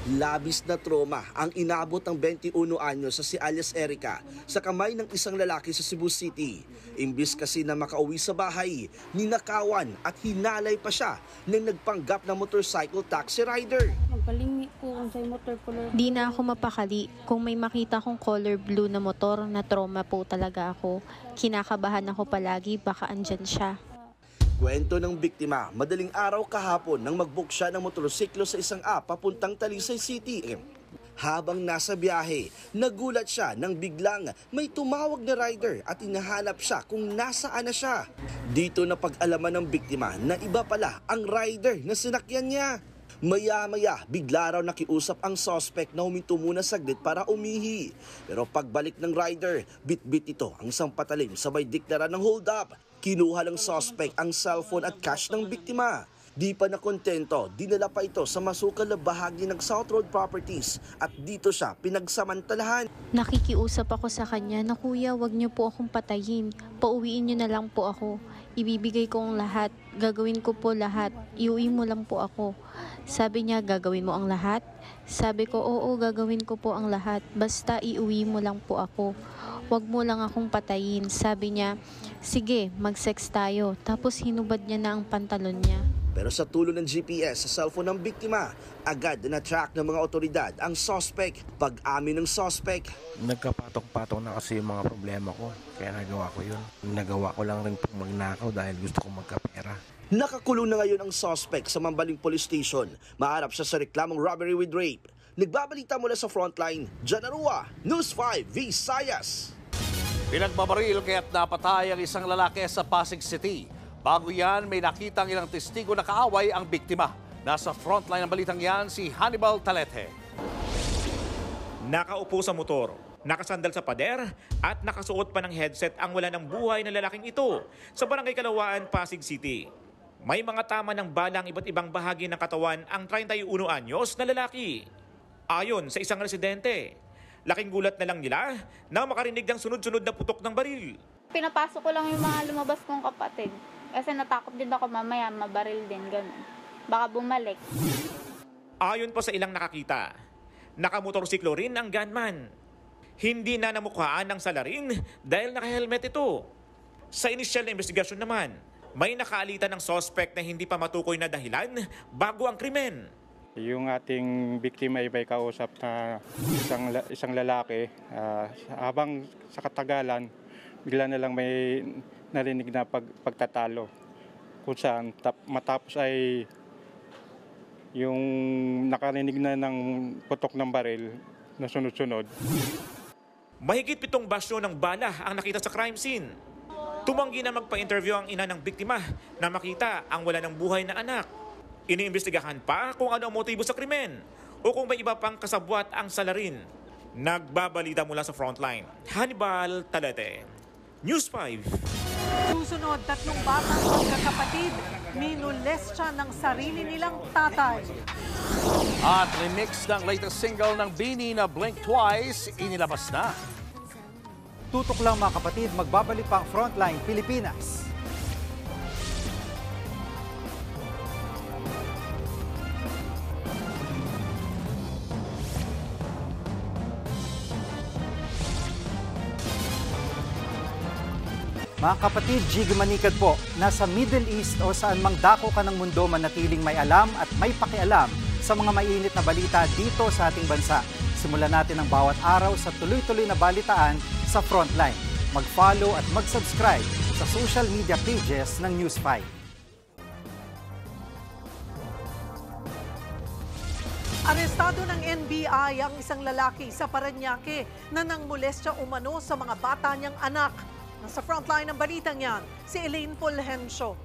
Labis na trauma ang inabot ng 21 anyos sa si alias Erica sa kamay ng isang lalaki sa Cebu City. Imbis kasi na makauwi sa bahay, ninakawan at hinalay pa siya ng nagpanggap na motorcycle taxi rider. Magpalingi ko kung sa'y motor color. Di na ako mapakali. Kung may makita kong color blue na motor, na trauma po talaga ako. Kinakabahan ako palagi, baka andyan siya. Kwento ng biktima, madaling araw kahapon nang mag-book siya ng motorsiklo sa isang app papuntang Talisay City. Habang nasa biyahe, nagulat siya nang biglang may tumawag na rider at hinahanap siya kung nasaan na siya. Dito na pag-alaman ng biktima na iba pala ang rider na sinakyan niya. Maya-maya, bigla raw nakiusap ang suspect na huminto muna saglit para umihi. Pero pagbalik ng rider, bit-bit ito ang sampatalim sabay deklara ng hold up. Kinuha ng suspect ang cellphone at cash ng biktima. Di pa nakontento, dinala pa ito sa masukal na bahagi ng South Road Properties at dito siya pinagsamantalahan. Nakikiusap ako sa kanya na kuya, wag niyo po akong patayin. Pauwiin niyo na lang po ako. Ibibigay ko ang lahat. Gagawin ko po lahat. Iuwi mo lang po ako. Sabi niya, gagawin mo ang lahat? Sabi ko, oo, gagawin ko po ang lahat. Basta iuwi mo lang po ako. Wag mo lang akong patayin. Sabi niya, sige, mag-sex tayo. Tapos hinubad niya na ang pantalon niya. Pero sa tulong ng GPS sa cellphone ng biktima, agad na-track ng mga otoridad ang suspect. Pag-amin ng suspect, nagkapatok-patok na kasi yung mga problema ko, kaya nagawa ko yun. Nagawa ko lang rin pong magnakaw dahil gusto kong magkapera. Nakakulong na ngayon ang suspect sa Mambaling Police Station. Maharap siya sa reklamong robbery with rape. Nagbabalita mula sa frontline, Janarua, News 5 Visayas. Pinagbabaril kaya't napatay ang isang lalaki sa Pasig City. Bago yan, may nakitang ilang testigo na kaaway ang biktima. Nasa frontline ng balitang yan si Hannibal Talete. Nakaupo sa motor, nakasandal sa pader at nakasuot pa ng headset ang wala ng buhay na lalaking ito sa Barangay Kalawaan, Pasig City. May mga tama ng balang iba't ibang bahagi ng katawan ang 31 anyos na lalaki. Ayon sa isang residente, laking gulat na lang nila na makarinig ng sunod-sunod na putok ng baril. Pinapasok ko lang yung mga lumabas kong kapatid. Kasi natakot din ako mamaya, mabaril din, ganun. Baka bumalik. Ayon pa sa ilang nakakita, nakamotorsiklo rin ang gunman. Hindi na namukhaan ng salarin dahil naka-helmet ito. Sa inisyal na investigasyon naman, may nakaalita ng suspect na hindi pa matukoy na dahilan bago ang krimen. Yung ating biktima ay may kausap na isang lalaki. Habang sa katagalan, bigla na lang may narinig na pagtatalo. Kung saan matapos ay yung nakarinig na ng putok ng baril na sunod-sunod. Mahigit 7 basyo ng bala ang nakita sa crime scene. Tumanggi na magpa-interview ang ina ng biktima na makita ang wala ng buhay na anak. Iniimbestigahan pa kung ano ang motibo sa krimen o kung may iba pang kasabwat ang salarin. Nagbabalita mula sa frontline, Hannibal Talete, News 5. Susunod, 3 batang magkakapatid, minulestya ng sarili nilang tatay. At remix ng latest single ng Bini na Blink Twice, inilabas na. Tutok lang mga kapatid, magbabalik pa ang Frontline Pilipinas. Mga kapatid, Jiggy Manikad po, nasa Middle East o saan mang dako ka ng mundo manatiling may alam at may pakialam sa mga mainit na balita dito sa ating bansa. Simulan natin ang bawat araw sa tuloy-tuloy na balitaan sa Frontline. Mag-follow at mag-subscribe sa social media pages ng News 5. Arestado ng NBI ang isang lalaki sa Parañaque na nangmolestya umano sa mga bata niyang anak. Nasa frontline ng balitang yan, si Elaine Fulgencio.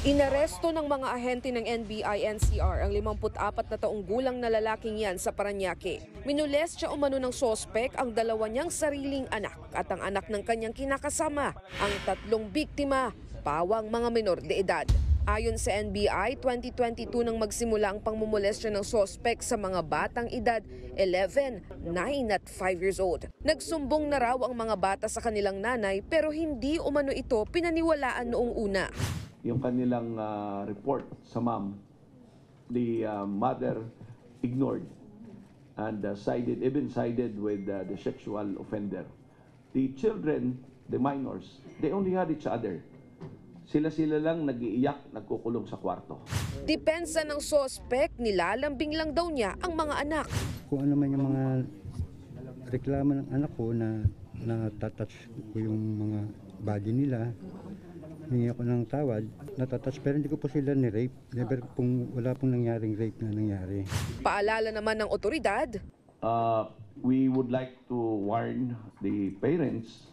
Inaresto ng mga ahente ng NBI-NCR ang 54 na taong gulang na lalaking yan sa Parañaque. Minulestya umano ng sospek ang 2 niyang sariling anak at ang anak ng kanyang kinakasama. Ang 3 biktima, pawang mga menor de edad. Ayon sa NBI, 2022 nang magsimula ang pangmumolestya ng sospek sa mga batang edad 11, 9 at 5 years old. Nagsumbong na raw ang mga bata sa kanilang nanay pero hindi umano ito pinaniwalaan noong una. Yung kanilang report sa mom, the mother ignored and sided with the sexual offender. The children, the minors, they only had each other. Sila-sila lang nag-iiyak, nagkukulong sa kwarto. Depensa ng sospek, nilalambing lang daw niya ang mga anak. Kung ano man yung mga reklamo ng anak ko na natatouch ko yung mga body nila, hingi ako ng tawad, natatouch pero hindi ko po sila ni-rape. Never pong, wala pong nangyaring rape na nangyari. Paalala naman ng otoridad. We would like to warn the parents,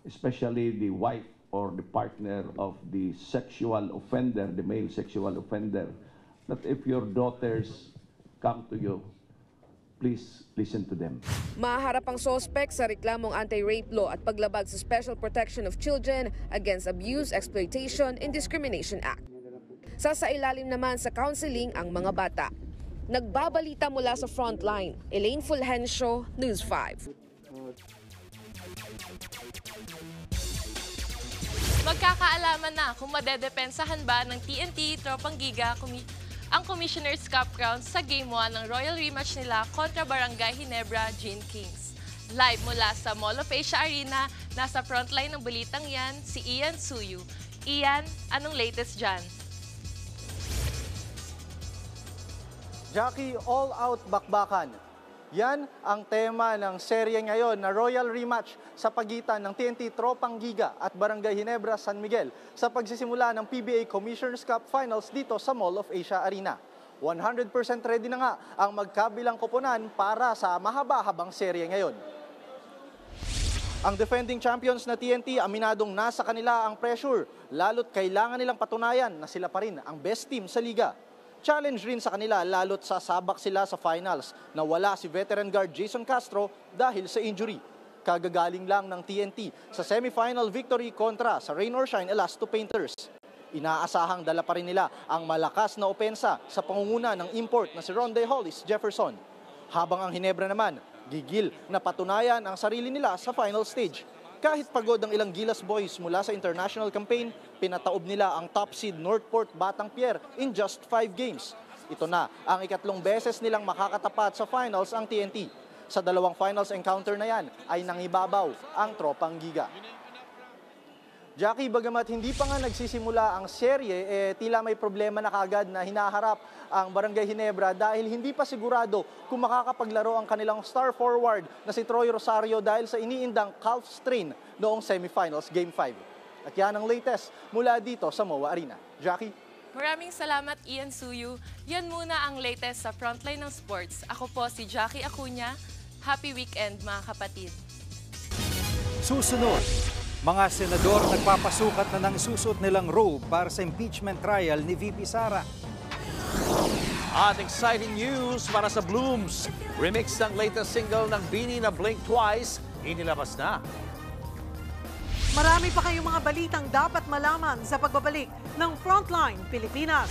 especially the wife or the partner of the sexual offender, the male sexual offender, that if your daughters come to you please listen to them. Maharap ang sospek sa reklamong anti-rape law at paglabag sa Special Protection of Children Against Abuse, Exploitation and Discrimination Act. Sasailalim naman sa counseling ang mga bata. Nagbabalita mula sa Frontline, Elaine Fulgencio, News 5. Magkakaalaman na kung madedepensahan ba ng TNT Tropang Giga ang Commissioner's Cup crown sa Game 1 ng Royal Rematch nila kontra Barangay Ginebra Gene Kings. Live mula sa Mall of Asia Arena, nasa frontline ng balitang yan si Ian Suyu. Ian, anong latest dyan? Jackie, all-out bakbakan. Yan ang tema ng serye ngayon na Royal Rematch sa pagitan ng TNT Tropang Giga at Barangay Ginebra San Miguel sa pagsisimula ng PBA Commissioner's Cup Finals dito sa Mall of Asia Arena. 100% ready na nga ang magkabilang koponan para sa mahaba-habang serye ngayon. Ang defending champions na TNT, aminadong nasa kanila ang pressure, lalo't kailangan nilang patunayan na sila pa rin ang best team sa liga. Challenge rin sa kanila lalo't sasabak sila sa finals na wala si veteran guard Jason Castro dahil sa injury. Kagagaling lang ng TNT sa semifinal victory kontra sa Rain or Shine Elasto Painters. Inaasahang dala pa rin nila ang malakas na opensa sa pangunguna ng import na si Ronde Hollis Jefferson. Habang ang Ginebra naman, gigil na patunayan ang sarili nila sa final stage. Kahit pagod ang ilang Gilas boys mula sa international campaign, pinataob nila ang top seed Northport Batang Pier in just 5 games. Ito na ang ikatlong beses nilang makakatapat sa finals ang TNT. Sa dalawang finals encounter na yan ay nangibabaw ang Tropang Giga. Jackie, bagamat hindi pa nga nagsisimula ang serye, tila may problema na kagad na hinaharap ang Barangay Ginebra dahil hindi pa sigurado kung makakapaglaro ang kanilang star forward na si Troy Rosario dahil sa iniindang calf strain noong semifinals Game 5. At yan ang latest mula dito sa MOA Arena. Jackie? Maraming salamat, Ian Suyu. Yan muna ang latest sa Frontline ng Sports. Ako po si Jackie Acuña. Happy weekend, mga kapatid. Susunod, mga senador nagpapasukat na ng susuot nilang robe para sa impeachment trial ni VP Sara. At exciting news para sa Blooms. Remix ng latest single ng BINI na Blink Twice, inilabas na. Marami pa kayong mga balitang dapat malaman sa pagbabalik ng Frontline Pilipinas.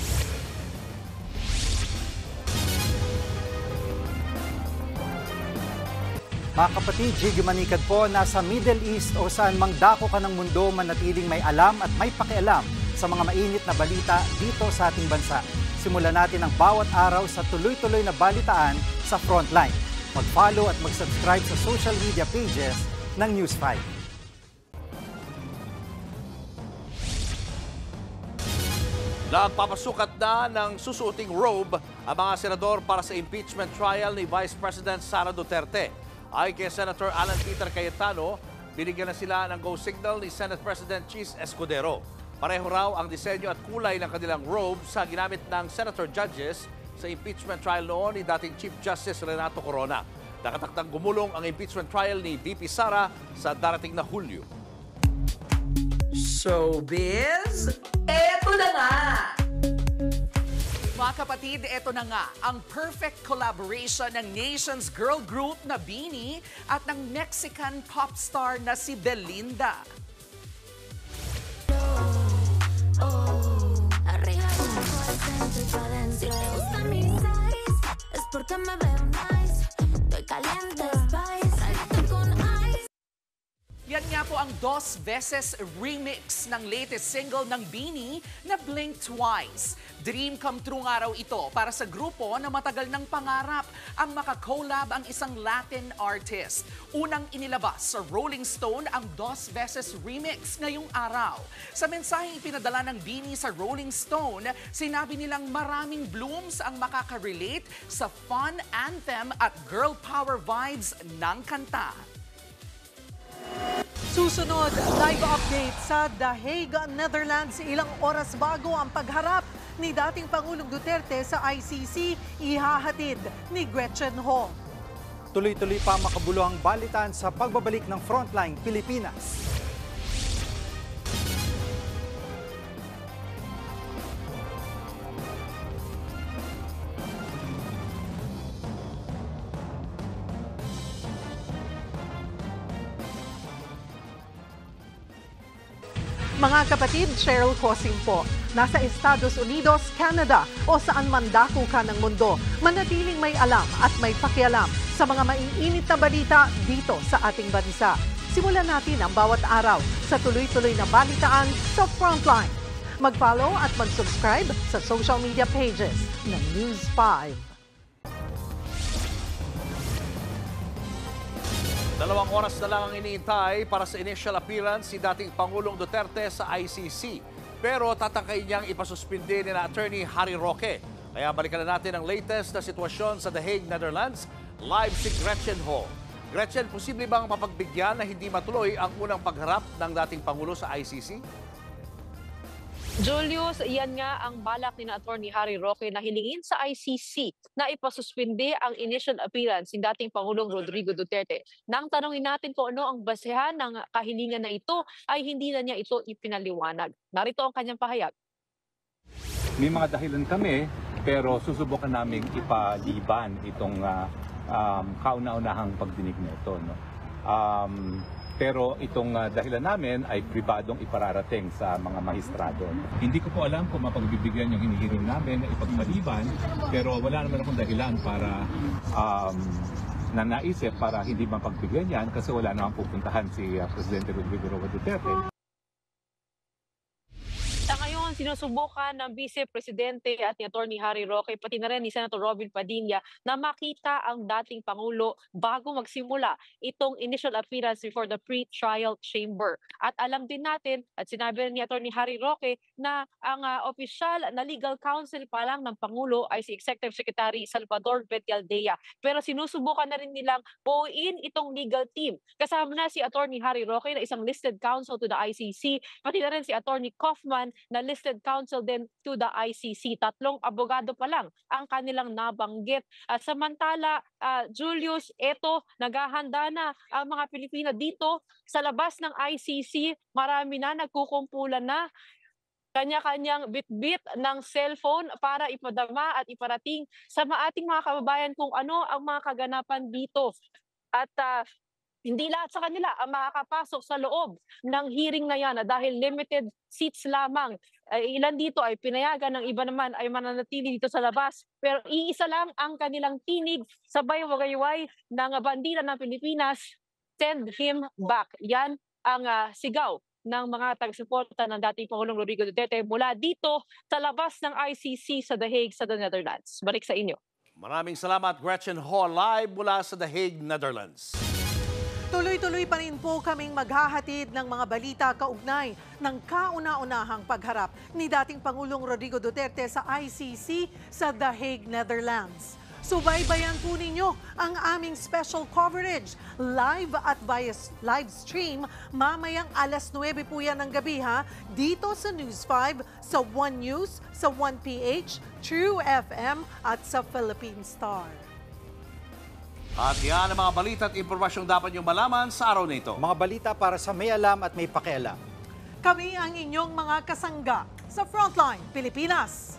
Mga kapatid, Jiggy Manikad po, nasa Middle East o saan mang dako ka ng mundo, manatiling may alam at may pakialam sa mga mainit na balita dito sa ating bansa. Simulan natin ang bawat araw sa tuloy-tuloy na balitaan sa Frontline. Mag-follow at mag-subscribe sa social media pages ng News 5. Nagpapasukat na ng susuoting robe ang mga senador para sa impeachment trial ni Vice President Sara Duterte. Ay kay Senator Alan Peter Cayetano, binigyan na sila ng go signal ni Senate President Chis Escudero. Pareho raw ang disenyo at kulay ng kanilang robe sa ginamit ng senator judges sa impeachment trial noon ni dating Chief Justice Renato Corona. Nakatakdang gumulong ang impeachment trial ni VP Sara sa darating na Hulyo. Showbiz, eto na nga! Mga kapatid, eto na nga ang perfect collaboration ng Nation's girl group na BINI at ng Mexican pop star na si Belinda. Yan nga po ang Dos Veces remix ng latest single ng BINI na Blink Twice. Dream come true nga raw ito para sa grupo na matagal ng pangarap ang makakolab ang isang Latin artist. Unang inilabas sa Rolling Stone ang Dos Veces remix ngayong araw. Sa mensaheng ipinadala ng BINI sa Rolling Stone, sinabi nilang maraming blooms ang makaka-relate sa fun anthem at girl power vibes ng kanta. Susunod, live update sa The Hague, Netherlands. Ilang oras bago ang pagharap ni dating Pangulong Duterte sa ICC, ihahatid ni Gretchen Ho. Tuloy-tuloy pa makabuluhang balitaan sa pagbabalik ng Frontline Pilipinas. Mga kapatid, Cheryl Cosim po. Nasa Estados Unidos, Canada o saan man dako ka ng mundo, manatiling may alam at may pakialam sa mga maiinit na balita dito sa ating bansa. Simulan natin ang bawat araw sa tuloy-tuloy na balitaan sa Frontline. Mag-follow at mag-subscribe sa social media pages ng News 5. 2 oras na lang ang iniintay para sa initial appearance si dating Pangulong Duterte sa ICC. Pero tatakay niyang ipasuspindi ni Attorney Harry Roque. Kaya balikan na natin ang latest na sitwasyon sa The Hague, Netherlands. Live si Gretchen Ho. Gretchen, posible bang mapagbigyan na hindi matuloy ang unang pagharap ng dating Pangulo sa ICC? Julius, yan nga ang balak ni Attorney Harry Roque na hilingin sa ICC na ipasuspindi ang initial appearance ni dating Pangulong Rodrigo Duterte. Nang tanongin natin kung ano ang basehan ng kahilingan na ito, ay hindi na niya ito ipinaliwanag. Narito ang kanyang pahayag. May mga dahilan kami, pero susubukan namin ipaliban itong kauna-unahang pagdinig na ito. No? Pero itong dahilan namin ay pribadong ipararating sa mga mahistrado. Hindi ko po alam kung mapagbibigyan yung hinihiling namin na ipagpaliban, pero wala naman akong dahilan para na naisip para hindi mapagbigyan yan kasi wala naman pupuntahan si Presidente Rodrigo Duterte. Sa ngayon, sinusubukan ng Vice Presidente at ni Attorney Harry Roque, pati na rin ni Senator Robin Padilla, na makita ang dating Pangulo bago magsimula itong initial appearance before the pre-trial chamber. At alam din natin, at sinabi ni Attorney Harry Roque, na ang opisyal na legal counsel pa lang ng Pangulo ay si Executive Secretary Salvador Betialdea. Pero sinusubukan na rin nilang buuin itong legal team. Kasama na si Attorney Harry Roque na isang listed counsel to the ICC, pati na rin si Attorney Kaufman na listed counsel din to the ICC. 3 abogado pa lang ang kanilang nabanggit. Samantala, Julius, eto, naghahanda na ang mga Pilipino dito sa labas ng ICC. Marami na, nagkukumpulan na. Kanya-kanyang bit-bit ng cellphone para ipadama at iparating sa ating mga kababayan kung ano ang mga kaganapan dito. At hindi lahat sa kanila ang makakapasok sa loob ng hearing na yan dahil limited seats lamang. Ilan dito ay pinayagan, ng iba naman ay mananatili dito sa labas. Pero iisa lang ang kanilang tinig, sabay wagayway ng bandila ng Pilipinas, send him back. Yan ang sigaw ng mga taga-suporta ng dating Pangulong Rodrigo Duterte mula dito sa labas ng ICC sa The Hague sa The Netherlands. Balik sa inyo. Maraming salamat, Gretchen Ho, live mula sa The Hague, Netherlands. Tuloy-tuloy pa rin po kaming maghahatid ng mga balita kaugnay ng kauna-unahang pagharap ni dating Pangulong Rodrigo Duterte sa ICC sa The Hague, Netherlands. Subaybayan po ninyo ang aming special coverage live at via live stream mamayang 9:00 po yan ng gabi dito sa News 5, sa One News, sa 1PH, True FM at sa Philippine Star. At yan ang mga balita at impormasyong dapat niyong malaman sa araw na ito. Mga balita para sa may alam at may pakialam. Kami ang inyong mga kasangga sa Frontline Pilipinas.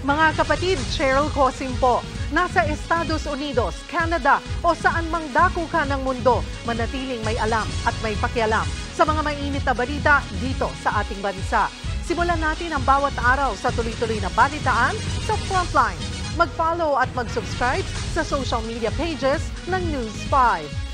Mga kapatid, Cheryl Cosim po. Nasa Estados Unidos, Canada o saan mang dako ka ng mundo, manatiling may alam at may pakialam sa mga mainit na balita dito sa ating bansa. Simulan natin ang bawat araw sa tuloy-tuloy na balitaan sa Frontline. Mag-follow at mag-subscribe sa social media pages ng News 5.